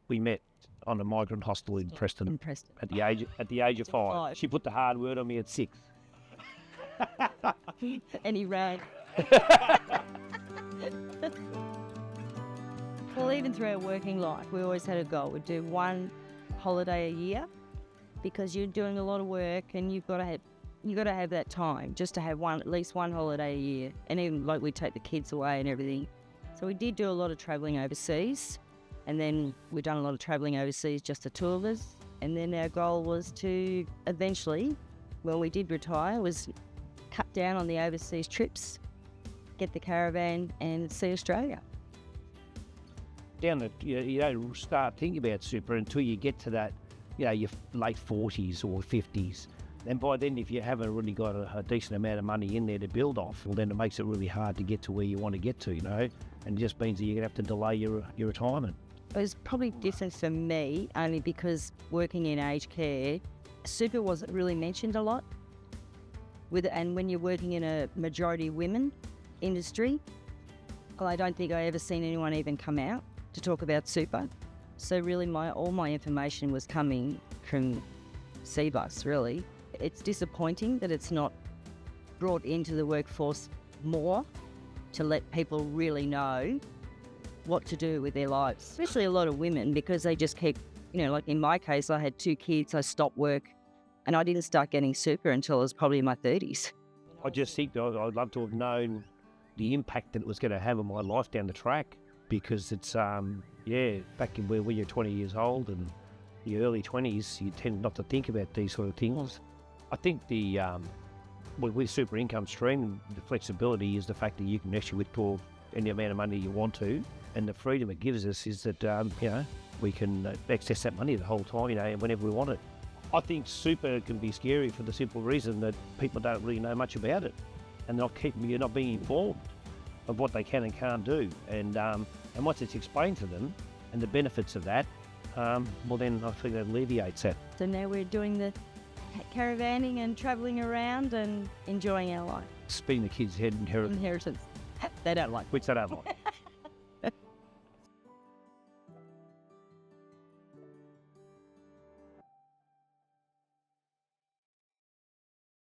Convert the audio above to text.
We met on a migrant hostel in Preston. In Preston. At the age of 5. She put the hard word on me at 6. And he ran. Well, even through our working life, we always had a goal. We'd do one holiday a year because you're doing a lot of work and you've got to have that time just to have at least one holiday a year. And even like we take the kids away and everything. So we did do a lot of travelling overseas, and then we've done a lot of travelling overseas, just the two of us. And then our goal was to eventually, when we did retire, was cut down on the overseas trips, get the caravan and see Australia. You don't start thinking about super until you get to that, your late 40s or 50s. And by then, if you haven't really got a decent amount of money in there to build off, well, then it makes it really hard to get to where you want to get to, and it just means that you're going to have to delay your retirement. It was probably different for me, only because working in aged care, super wasn't really mentioned a lot. And when you're working in a majority women industry, well, I don't think I ever seen anyone even come out to talk about super. So really all my information was coming from Cbus, really. It's disappointing that it's not brought into the workforce more to let people really know what to do with their lives, especially a lot of women, because they just keep, like in my case, I had 2 kids, I stopped work, and I didn't start getting super until I was probably in my 30s. I just think I'd love to have known the impact that it was going to have on my life down the track, because it's, back in when you're 20 years old and your early 20s, you tend not to think about these sort of things. I think with super income stream, the flexibility is the fact that you can actually withdraw any amount of money you want to, and the freedom it gives us is that we can access that money the whole time, whenever we want it. I think super can be scary for the simple reason that people don't really know much about it, and you're not being informed of what they can and can't do. And once it's explained to them and the benefits of that, well then I think that alleviates that. So now we're doing the caravanning and travelling around and enjoying our life. Spinning the kids' head inheritance. They don't like. Which they don't like.